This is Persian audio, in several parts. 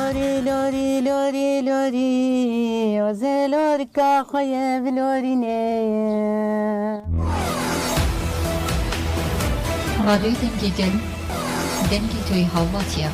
لوری لوری لوری لوری از لوری که خواه لوری نه رادیو دنگی گل دنگی توی هواتیا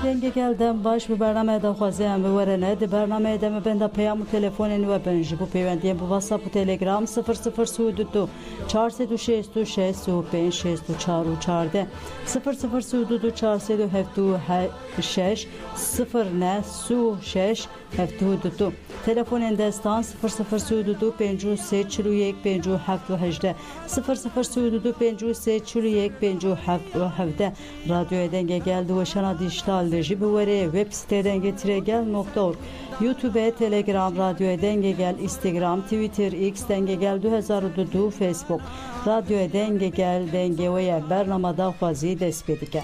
دنگ گلدم باش به برنامه دا خوازه هم بورنه ده برنامه دم بنده پیام و تلفون و بنجی بو پیوندیم بو واتساپ و تلگرام 0032 426 65 64 0032 426 0936 72 تلفن دستان 0032 53 41 57 18 0032 53 41 57 17 رادیو دنگ گلد و شنا دیجیتال دجی بوره وبسایت دنگ ترگل.org یوتیوب تلگرام رادیو دنگ گل اینستاگرام توییتر ایکس دنگ گل 2022 فیسبوک رادیو دنگ گل دنگ و یک برنامه دا خوازی دست بدیگه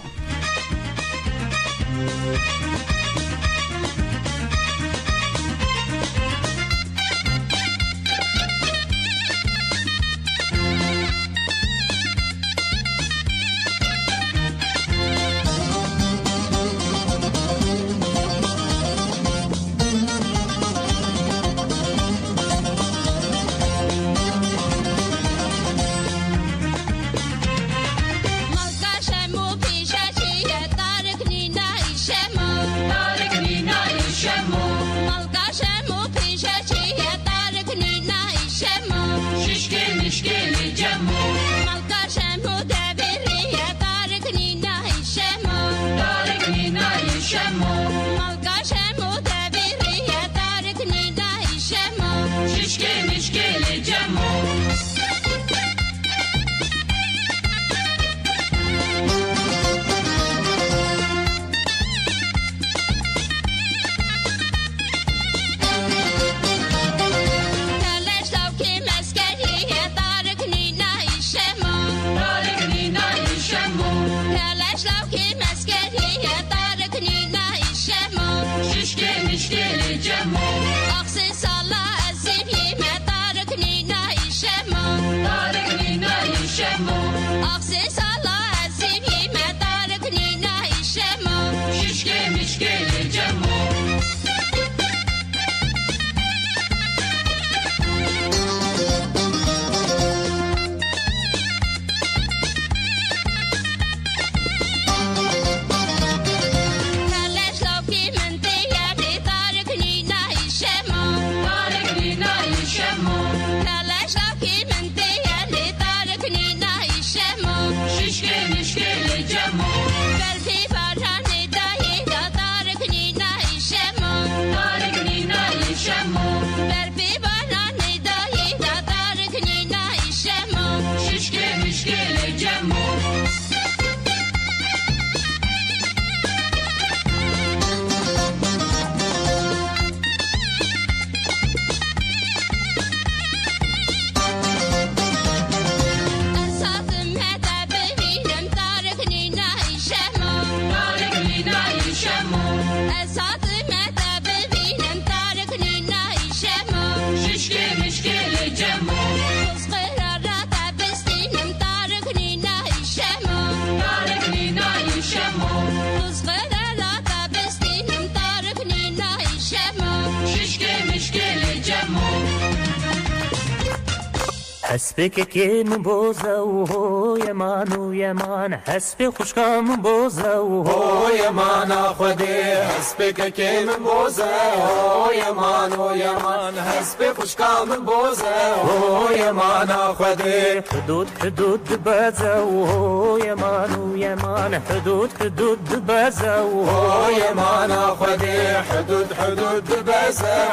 حسبك كين بوزة وهو يمان ويمان حسبي خوشكام بوزة وهو يمان أخدي حسبك كين بوزة وهو يمان ويمان حسبي خوشكام بوزة وهو يمان أخدي حدود حدود بازة وهو يمان ويمان حدود حدود بازة وهو يمان أخدي حدود حدود بازة دبزه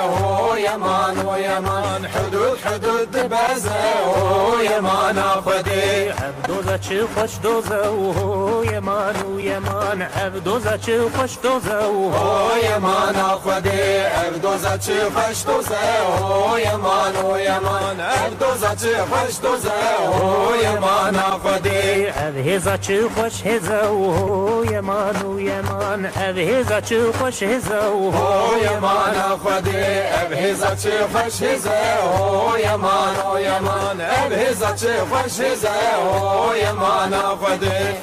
و یمان حدود دبزه و یمان خودی دوزه چه خوش دوزه و یمان دوزه چه خوش دوزه و یمان خودی دوزه چه خوش دوزه و یمان دوزه چه خوش دوزه و یمان خودی هزا چه خوش هزا و یمان هزا چه خوش هزا و یمان خودی هزا چه خوش هزا و یمان هزا چه خوش هزا و یمان خودی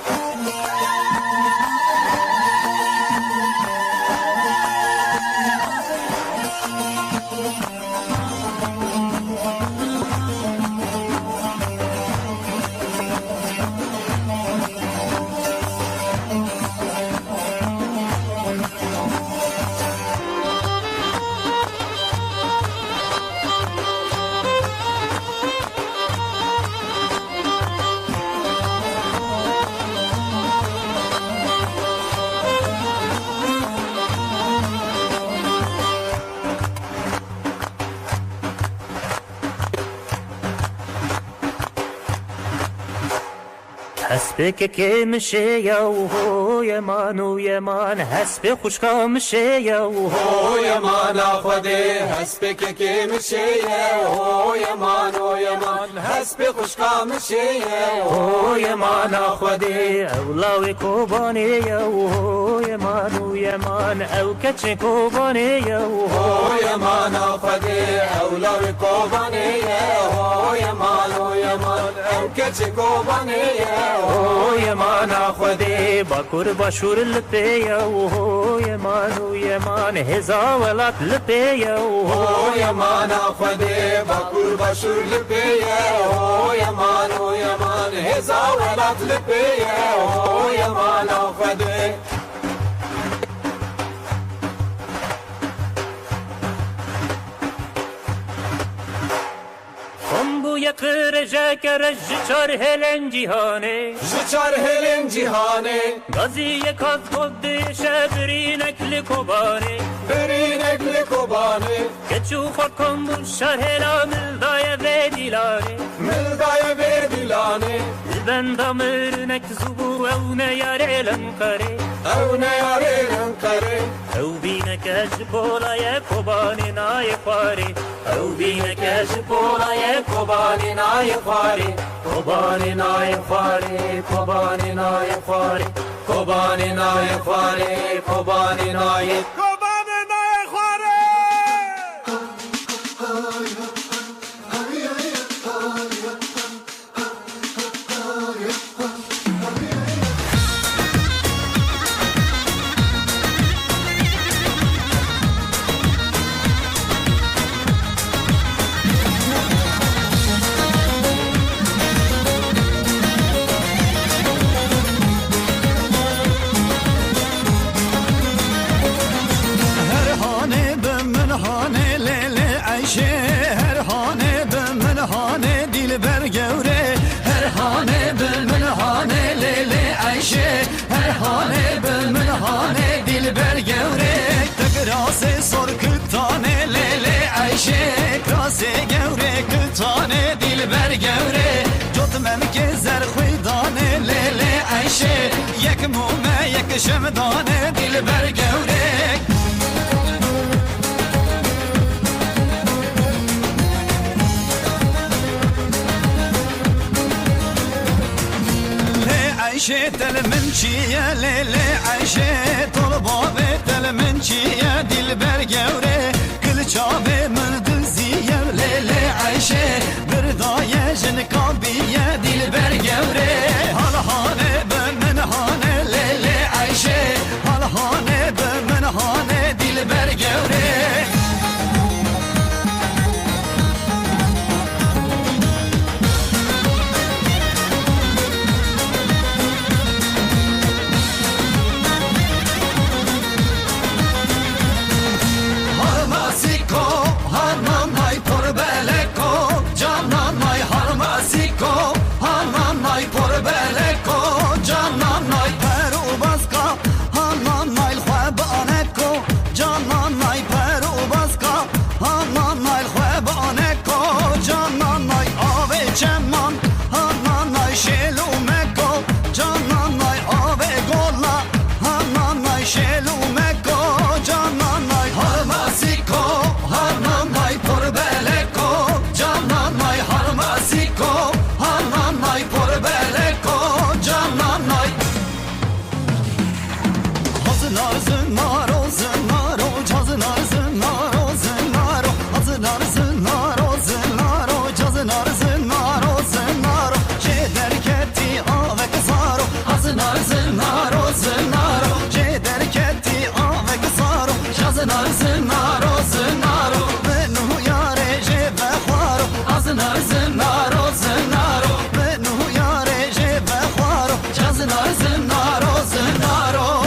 حسبك كي مشي يا يمان حسبي خوشكا مشي يمان خودي حسبك كي مشي يمان حسبي خوشكا مشي يمان خودي اولاوي كوباني يمان او كتشي كوباني يمان خودي اولاوي كوباني يمان او كتشي كوباني يمان خودي باكور باشور لبي يمان هزا ولات لبي يمان خودي باكور باشور لبي يمان هزا ولات لبي يمان خودي بو يقر جاكر جچار هلن جهانه جچار هلن جهانه غازي يكاد خود شبرينك لكوبانه برينك لكوبانه كتشو فكم بو شهلا ملدايا بديلانه ملدايا بديلانه البن دمرنك زبو او نيار الانقري او نيار الانقري او بينك اجبولا يا كوباني نايفاري او بينك اجبولا يا كوباني نايفاري كوباني نايفاري كوباني نايفاري كوباني نايفاري كوباني نايفاري راسه سر کتانه لیلی عیشه راسه گوره کتانه دیل بر گوره جتمم که زرخوی دانه لیلی عیشه یک مومه یک شمدانه دیل بر گوره عيشة المنشية ليلة عيشة طلبة المنشية دي البرقورة كل شابة من دزية ليلة عيشة برداية جنكابية دي البرقورة هالهانة بمن هانة ليلة عيشة هالهانة بمن هانة دي البرقورة زنار زنارو زنارو منو یاره جبه خوارو زنار زنارو زنارو منو یاره جبه خوارو زنار زنارو زنارو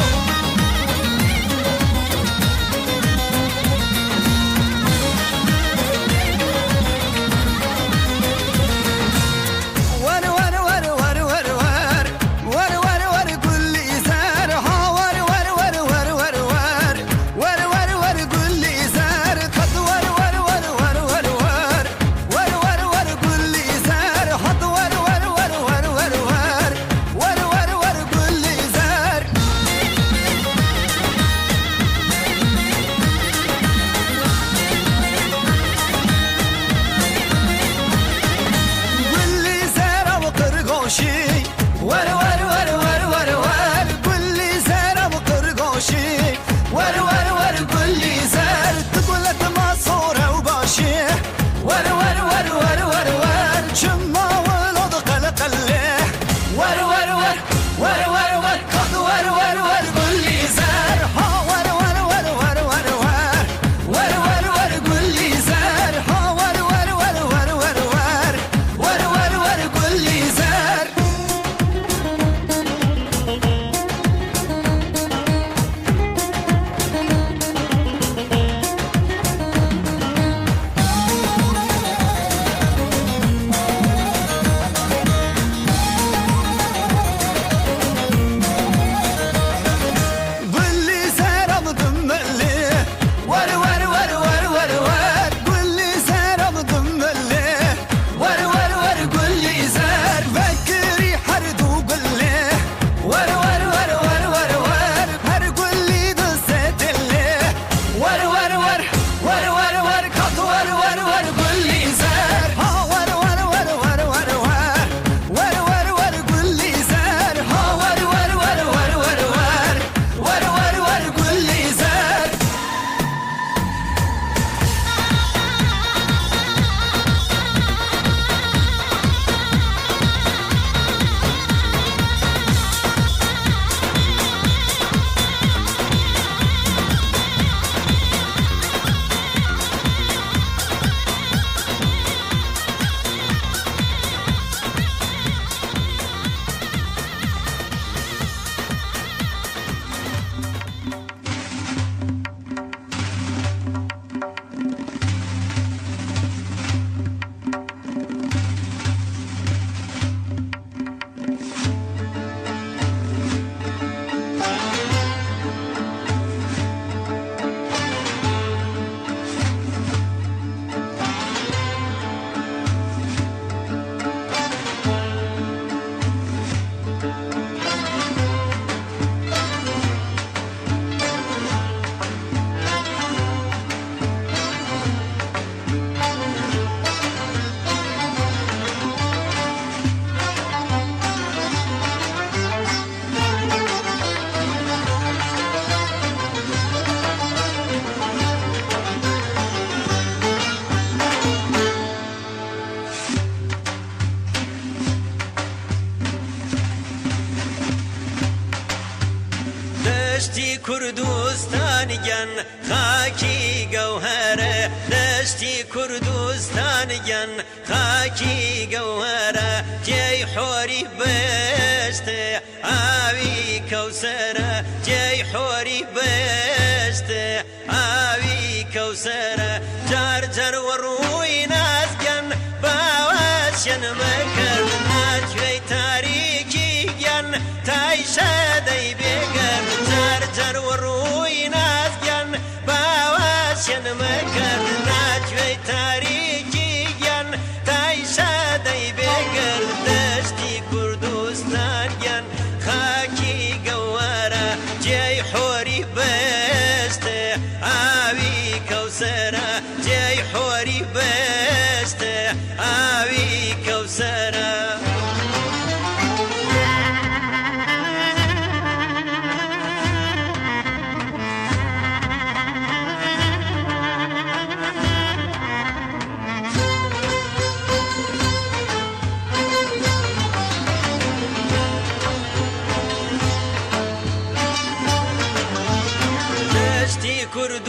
دشتی کردستانیان خاکی گوهره دشتی کردستانیان خاکی گوهره جی حوری بشته آوی کوسره جی حوری بشته آوی کوسره جار جار و روی نازگن باوشن مکر نجوی تاریکی گن تایشه دی بگن جار جار و روی نازگن باوشن مکر نجوی تاریکی گن تایشه دی بگن دشتی کردستان گن خاکی گواره جی حوری بسته آوی کوسره جی حوری بسته آوی کوسره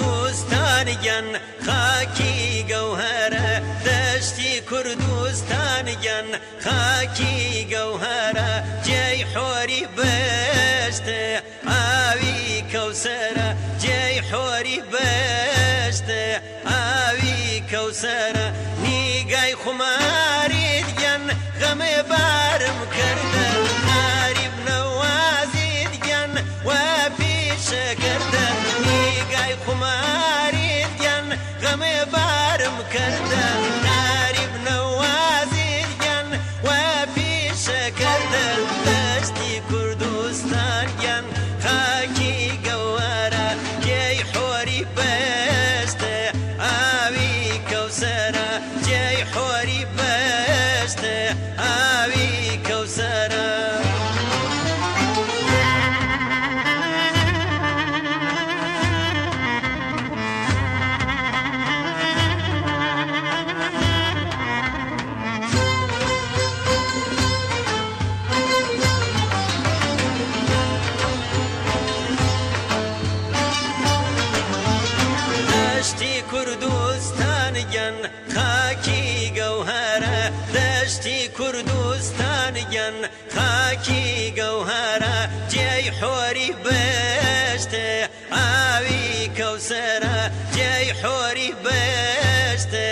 کوردستانیان خاکی گەوهرە دەشتی کوردستانیان خاکی گەوهرە جێی حۆری بەشتە ئاوی کەوسەرە جێی حۆری بەشتە ئاوی کەوسەرە نیگای خوماری دیگەن غەمێ بارم کردە ناریب نەوازی دیگەن وە پیشەکردە نیگای خوماری دیگەن غەمێ بارم کردە ناریب نەوازی دیگەن وە پیشەکردە دەشتی کوردستانیان خاکی گەوەرە جێی حۆری بەستە ئاوی کەوسەرە جێی حۆری بەستە ئاوی کەوسەرە دەشتی کوردستانیان خاکی گەوهرە دەشتی کوردستانیان خاکی گەوهرە جێی حۆری بەشتە ئاوی کەوسەرە جێی حۆری بەشتە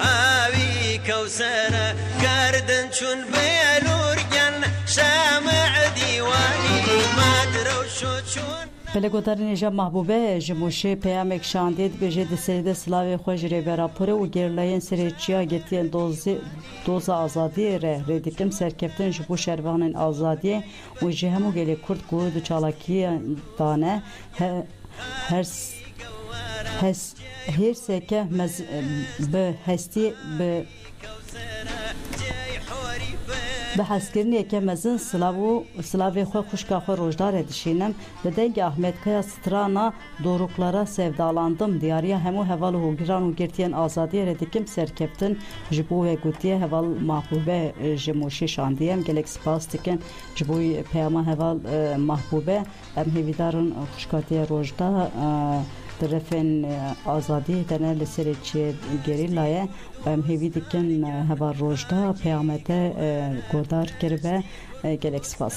ئاوی کەوسەرە گەردن چون بێلورگەن شەمع دیوانی مادرە و شۆ چون Pelegodarên ji Mahbûbe ji Mûşê peyamek şandê dibêje di serîdê silavê xwe ji rêberapûrê û gêrlayên serêçiya getiyên doza azadiyê re rê dikim serkeftin ji bo şervanên azadiyê û ji hemû gelê Kurd ku di çalakiyan dane hêrseke bi hestî bi Bi hezkiriniyeke mezin silavê xwe xuşka xwe rojdarê dişînim bi dengê Ahmetkaya strana doruklara sevdalandim diyariya hemû heval û hogiran û girtiyên azadiyê re dikim serkeftin ji bo wê gotiye heval Mahbûbe ji Mûşê şandiyem gelek spas dikin ji bo peyama heval Mahbûbe em hêvîdarin xuşkatiya rojda Terefên azadî tene li serê gerîlaye em hêvî dikin heva rojda peyamete godar kiribe gelek spas.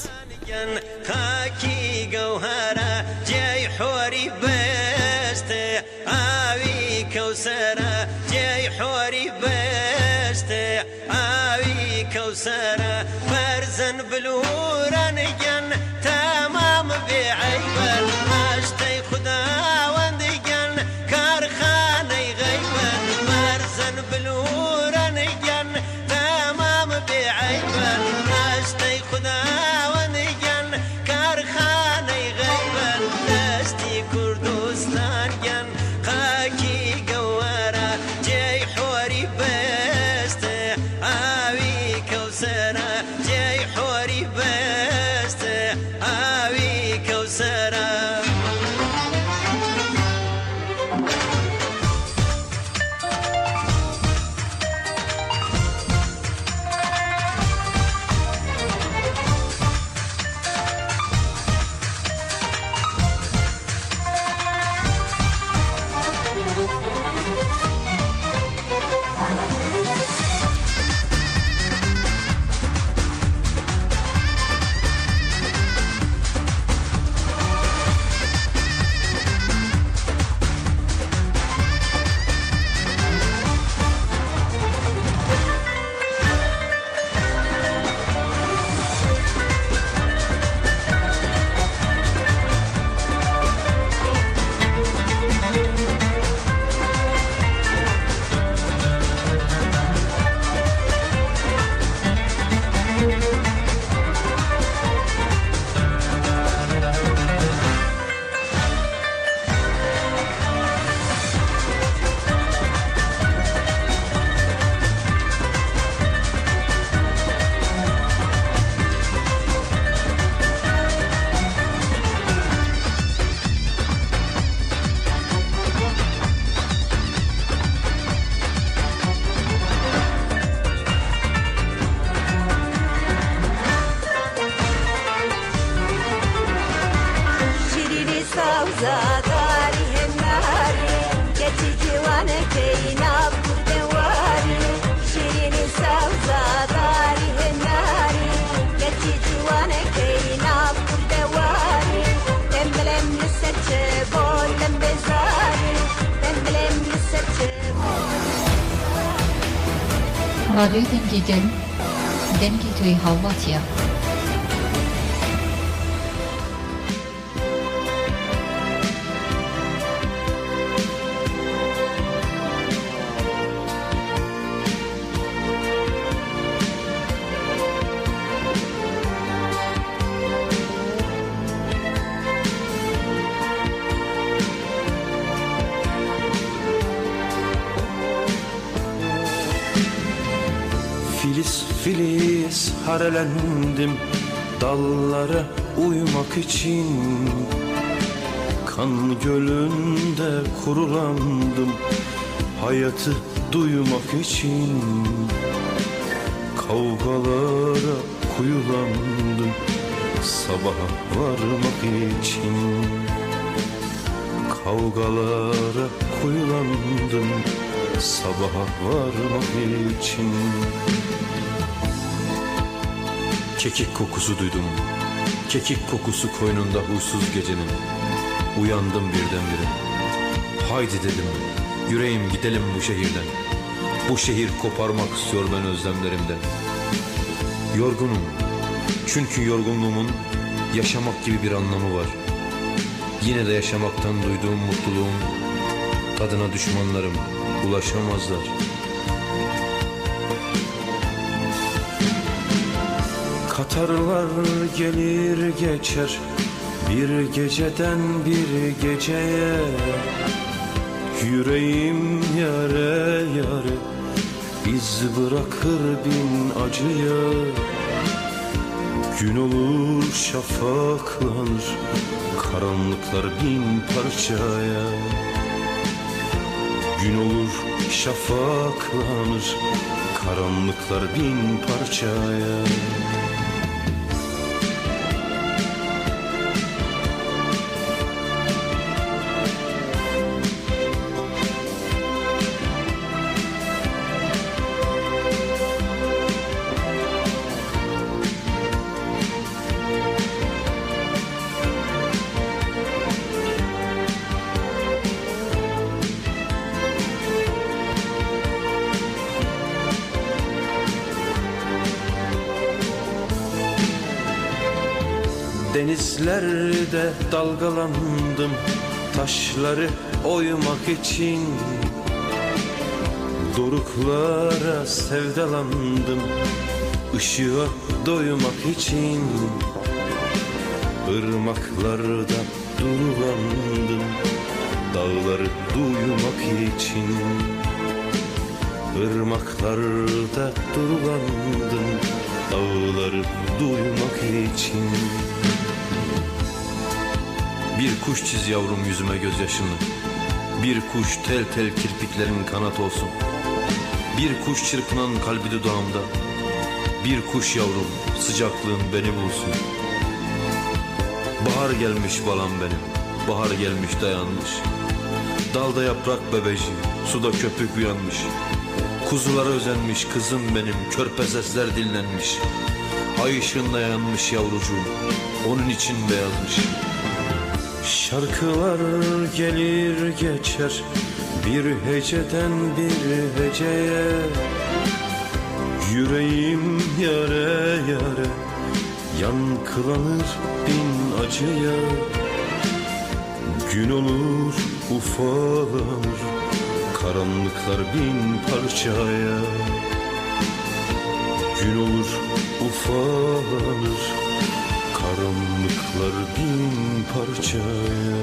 خاکی گەوهرە جێی حۆری بەستە ئاوی کەوسەرە جێی حۆری بەستە ئاوی کەوسەرە بەرزن بلورەنگەن تەمام بێعەیبەن ئاشتەی خوداوەندگەن کارخانەی غەیبەن بەرزن بلورەنگەن تەمام بێعەیبەن ئاشتەی خوداوەندگەن کارخانەی غەیبەن دەستی کوردستانیان خاکی گەوەرە جێی حۆری بەستە ئاوی کەوسەرە جێی حۆری بەستە راديو دنجيجل دنجي توي هاواتيا Filiz filiz harelendim dallara uyumak için. Kan gölünde kurulandım hayatı duymak için. Kavgalara kuyulandım sabaha varmak için. Kavgalara kuyulandım sabaha varmak için. Kekik kokusu duydum, kekik kokusu koynunda huysuz gecenin. Uyandım birdenbire, haydi dedim, yüreğim gidelim bu şehirden. Bu şehir koparmak istiyor ben özlemlerimden. Yorgunum, çünkü yorgunluğumun yaşamak gibi bir anlamı var. Yine de yaşamaktan duyduğum mutluluğun tadına düşmanlarım ulaşamazlar. Katarlar gelir geçer bir geceden bir geceye. Yüreğim yare yare iz bırakır bin acıya. Gün olur şafaklanır karanlıklar bin parçaya. Gün olur şafaklanır karanlıklar bin parçaya. Denizlerde dalgalandım taşları oymak için. Doruklara sevdalandım ışığa doymak için. Irmaklarda durulandım dağları duymak için. Irmaklarda durulandım dağları duymak için. Bir kuş çiz yavrum yüzüme gözyaşını. Bir kuş tel tel kirpiklerin kanat olsun. Bir kuş çırpınan kalbi dudağımda. Bir kuş yavrum sıcaklığın beni bulsun. Bahar gelmiş balam benim, bahar gelmiş dayanmış. Dalda yaprak bebeci, suda köpük uyanmış. Kuzulara özenmiş kızım benim, körpe sesler dinlenmiş. Ay ışığında yanmış yavrucuğum, onun için beyazmış. Şarkılar gelir geçer bir heceden bir heceye. Yüreğim yare yare yankılanır bin acıya. Gün olur ufalanır karanlıklar bin parçaya. Gün olur ufalanır karanlıklar bin parçaya.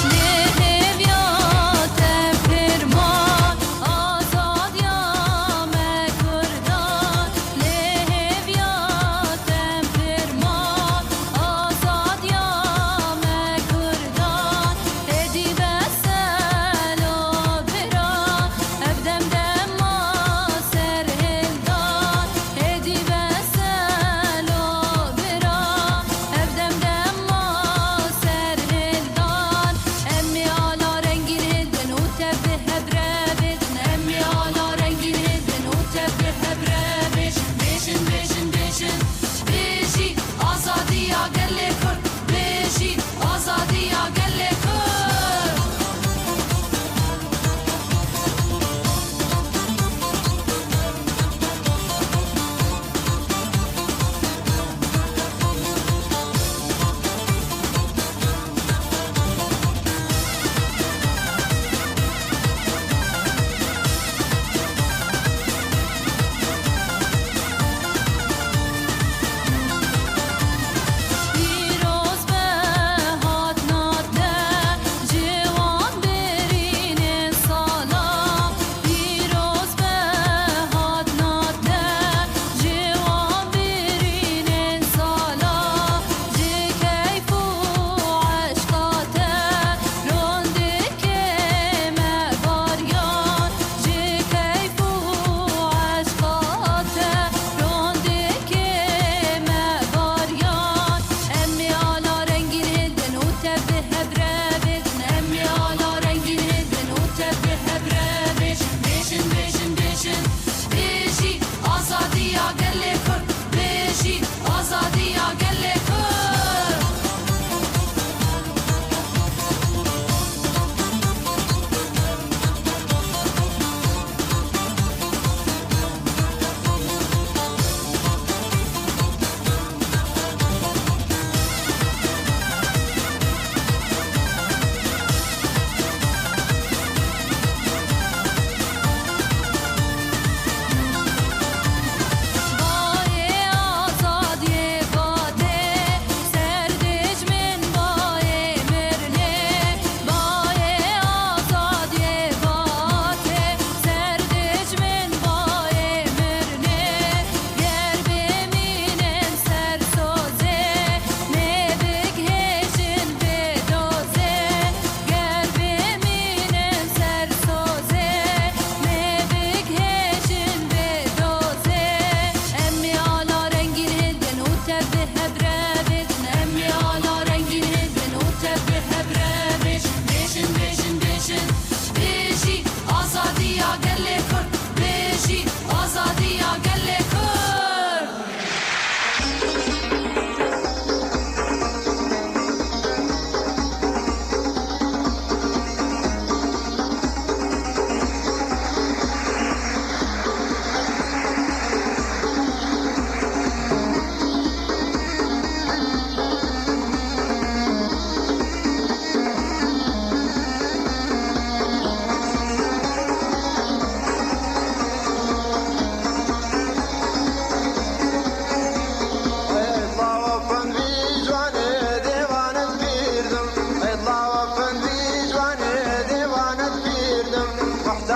Yeah.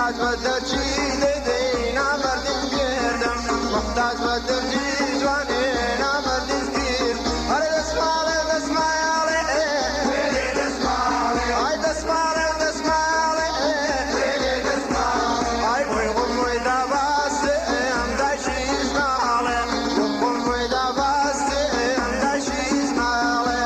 محتاج بدرچی دیدی نامردی بیردم محتاج بدرچی جوانی نامردی گیر هر دسماله دسماله ای دسماله دسماله ای وی قوی داباسته ام داشی اسماله قوی داباسته ام داشی اسماله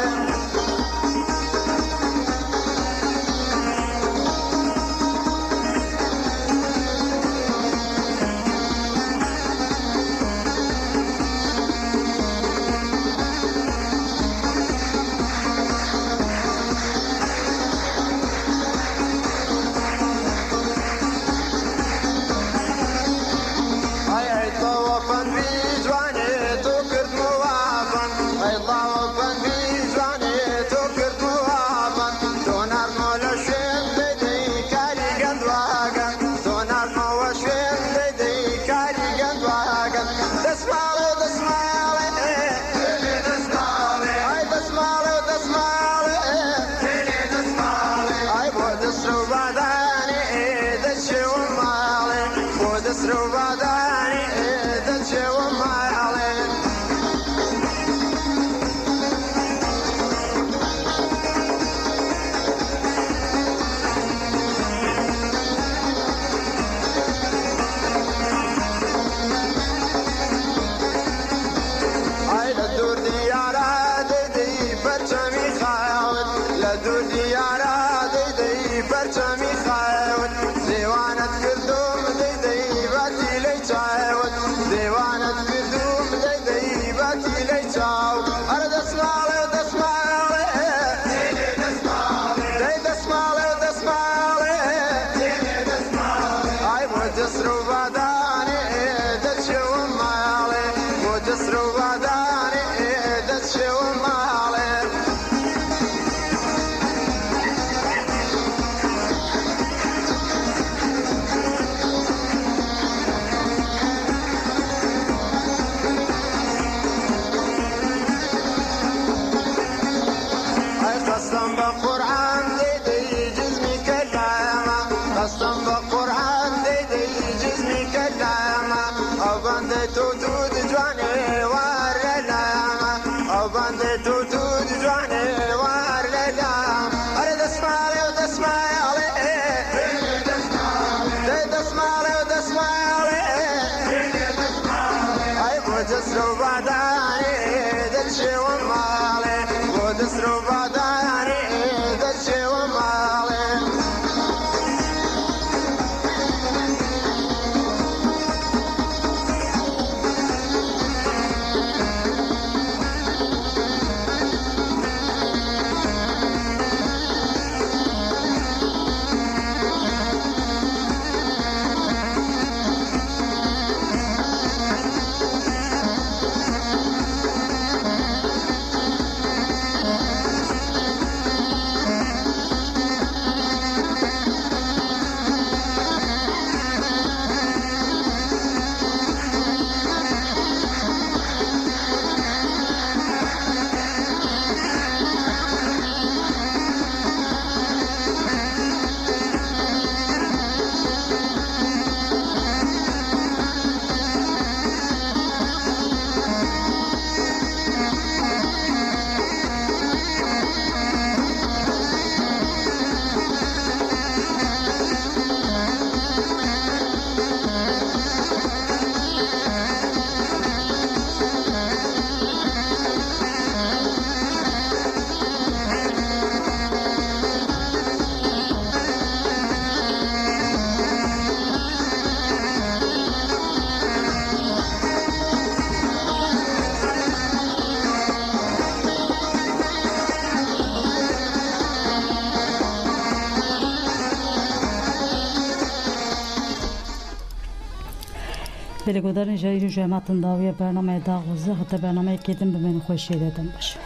بلگودار اینجایی رو جمعتن داویه برنامه داغوزه حتی برنامه کدیم به من خوشی دادم باشه